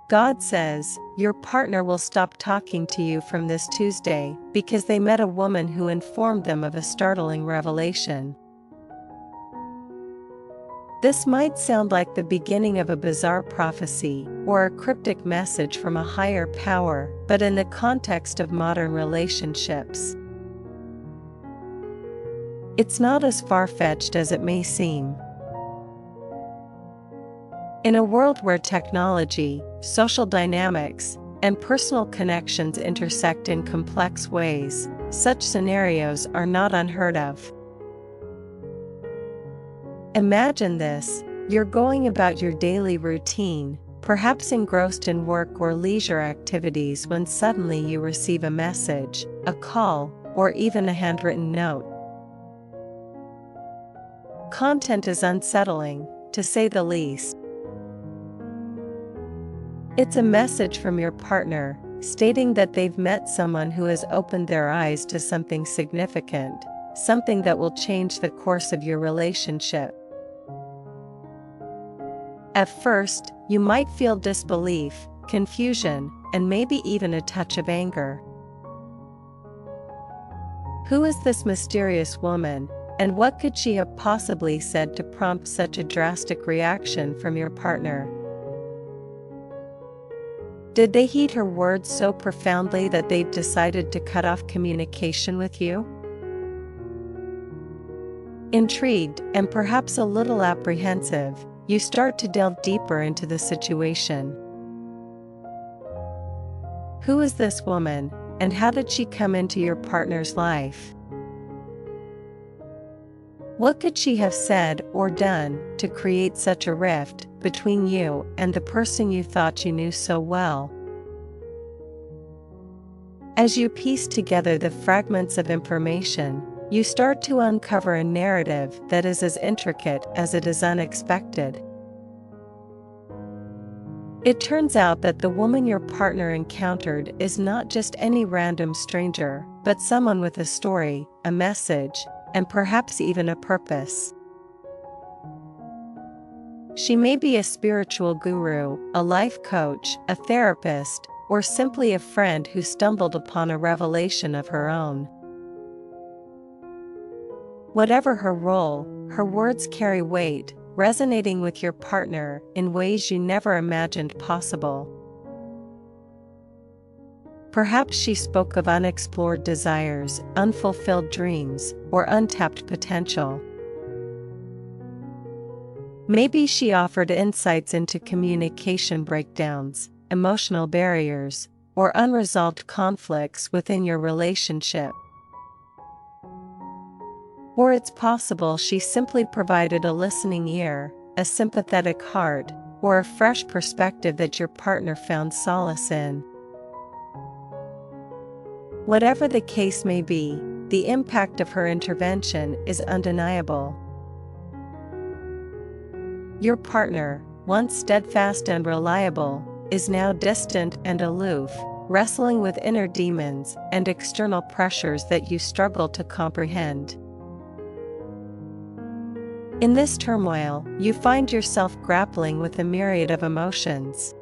God says, your partner will stop talking to you from this Tuesday because they met a woman who informed them of a startling revelation. This might sound like the beginning of a bizarre prophecy or a cryptic message from a higher power, but in the context of modern relationships, it's not as far-fetched as it may seem. In a world where technology, social dynamics, and personal connections intersect in complex ways, such scenarios are not unheard of. Imagine this: you're going about your daily routine, perhaps engrossed in work or leisure activities, when suddenly you receive a message, a call, or even a handwritten note. Content is unsettling, to say the least. It's a message from your partner, stating that they've met someone who has opened their eyes to something significant, something that will change the course of your relationship. At first, you might feel disbelief, confusion, and maybe even a touch of anger. Who is this mysterious woman, and what could she have possibly said to prompt such a drastic reaction from your partner? Did they heed her words so profoundly that they've decided to cut off communication with you? Intrigued and perhaps a little apprehensive, you start to delve deeper into the situation. Who is this woman, and how did she come into your partner's life? What could she have said or done to create such a rift between you and the person you thought you knew so well? As you piece together the fragments of information, you start to uncover a narrative that is as intricate as it is unexpected. It turns out that the woman your partner encountered is not just any random stranger, but someone with a story, a message, and perhaps even a purpose. She may be a spiritual guru, a life coach, a therapist, or simply a friend who stumbled upon a revelation of her own. Whatever her role, her words carry weight, resonating with your partner in ways you never imagined possible. Perhaps she spoke of unexplored desires, unfulfilled dreams, or untapped potential. Maybe she offered insights into communication breakdowns, emotional barriers, or unresolved conflicts within your relationship. Or it's possible she simply provided a listening ear, a sympathetic heart, or a fresh perspective that your partner found solace in. Whatever the case may be, the impact of her intervention is undeniable. Your partner, once steadfast and reliable, is now distant and aloof, wrestling with inner demons and external pressures that you struggle to comprehend. In this turmoil, you find yourself grappling with a myriad of emotions.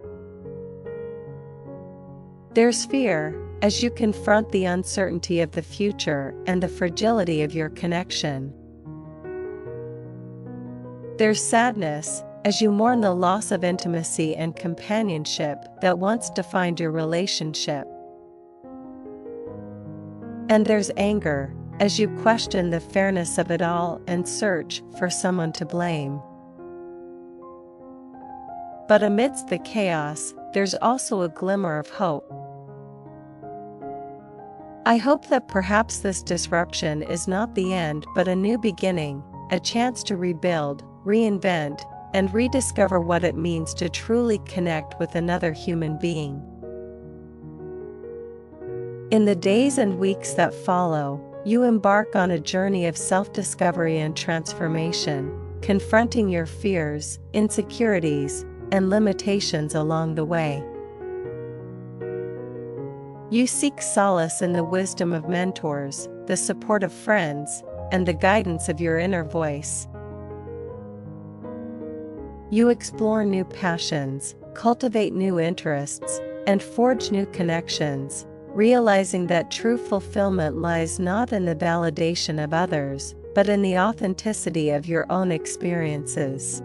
There's fear, as you confront the uncertainty of the future and the fragility of your connection. There's sadness, as you mourn the loss of intimacy and companionship that once defined your relationship. And there's anger, as you question the fairness of it all and search for someone to blame. But amidst the chaos, there's also a glimmer of hope. I hope that perhaps this disruption is not the end but a new beginning, a chance to rebuild, reinvent, and rediscover what it means to truly connect with another human being. In the days and weeks that follow, you embark on a journey of self-discovery and transformation, confronting your fears, insecurities, and limitations along the way. You seek solace in the wisdom of mentors, the support of friends, and the guidance of your inner voice. You explore new passions, cultivate new interests, and forge new connections, realizing that true fulfillment lies not in the validation of others, but in the authenticity of your own experiences.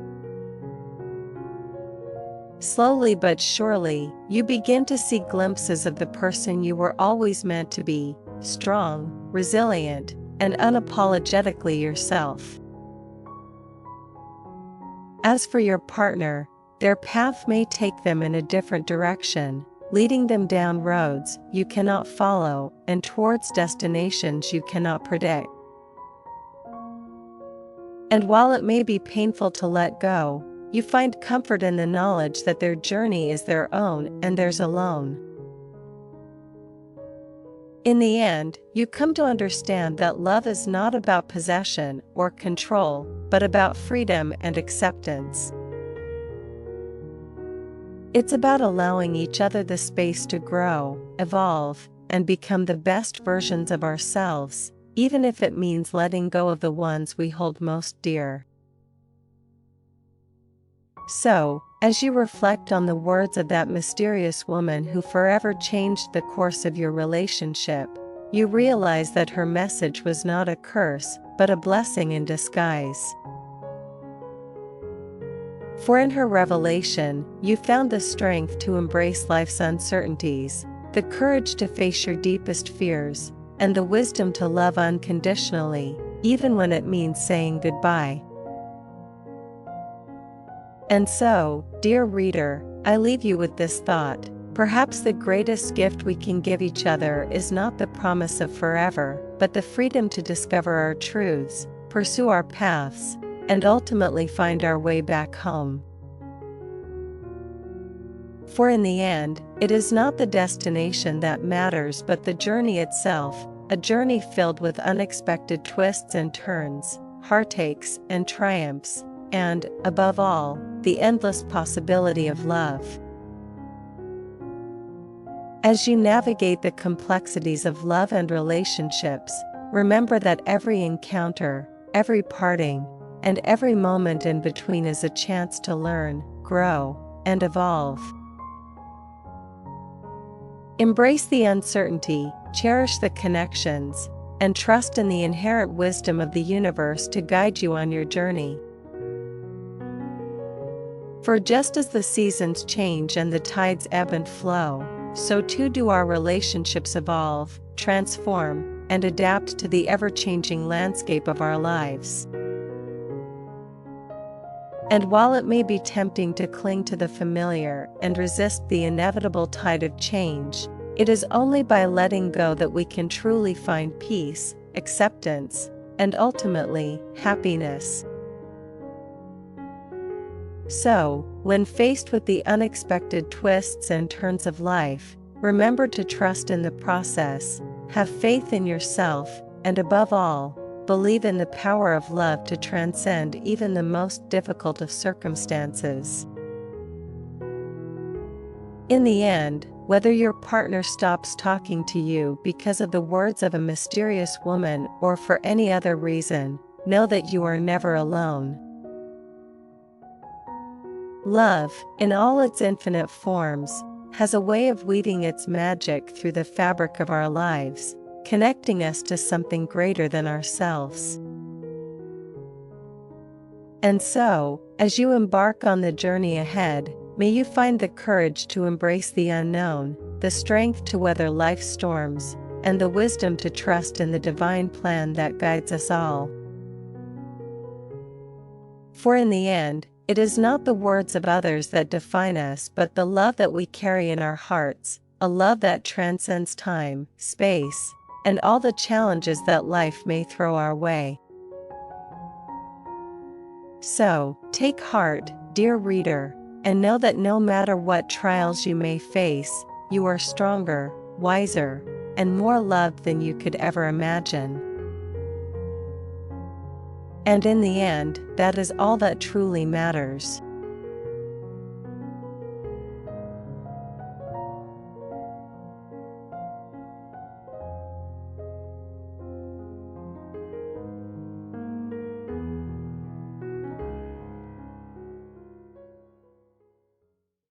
Slowly but surely, you begin to see glimpses of the person you were always meant to be, strong, resilient, and unapologetically yourself. As for your partner, their path may take them in a different direction, leading them down roads you cannot follow and towards destinations you cannot predict. And while it may be painful to let go, you find comfort in the knowledge that their journey is their own and theirs alone. In the end, you come to understand that love is not about possession or control, but about freedom and acceptance. It's about allowing each other the space to grow, evolve, and become the best versions of ourselves, even if it means letting go of the ones we hold most dear. So, as you reflect on the words of that mysterious woman who forever changed the course of your relationship, you realize that her message was not a curse, but a blessing in disguise. For in her revelation, you found the strength to embrace life's uncertainties, the courage to face your deepest fears, and the wisdom to love unconditionally, even when it means saying goodbye. And so, dear reader, I leave you with this thought: perhaps the greatest gift we can give each other is not the promise of forever, but the freedom to discover our truths, pursue our paths, and ultimately find our way back home. For in the end, it is not the destination that matters but the journey itself, a journey filled with unexpected twists and turns, heartaches and triumphs, and, above all, the endless possibility of love. As you navigate the complexities of love and relationships, remember that every encounter, every parting, and every moment in between is a chance to learn, grow, and evolve. Embrace the uncertainty, cherish the connections, and trust in the inherent wisdom of the universe to guide you on your journey. For just as the seasons change and the tides ebb and flow, so too do our relationships evolve, transform, and adapt to the ever-changing landscape of our lives. And while it may be tempting to cling to the familiar and resist the inevitable tide of change, it is only by letting go that we can truly find peace, acceptance, and ultimately, happiness. So, when faced with the unexpected twists and turns of life, remember to trust in the process, have faith in yourself, and above all, believe in the power of love to transcend even the most difficult of circumstances. In the end, whether your partner stops talking to you because of the words of a mysterious woman or for any other reason, know that you are never alone. Love, in all its infinite forms, has a way of weaving its magic through the fabric of our lives, connecting us to something greater than ourselves. And so, as you embark on the journey ahead, may you find the courage to embrace the unknown, the strength to weather life's storms, and the wisdom to trust in the divine plan that guides us all. For in the end, it is not the words of others that define us but the love that we carry in our hearts, a love that transcends time, space, and all the challenges that life may throw our way. So, take heart, dear reader, and know that no matter what trials you may face, you are stronger, wiser, and more loved than you could ever imagine. And in the end, that is all that truly matters.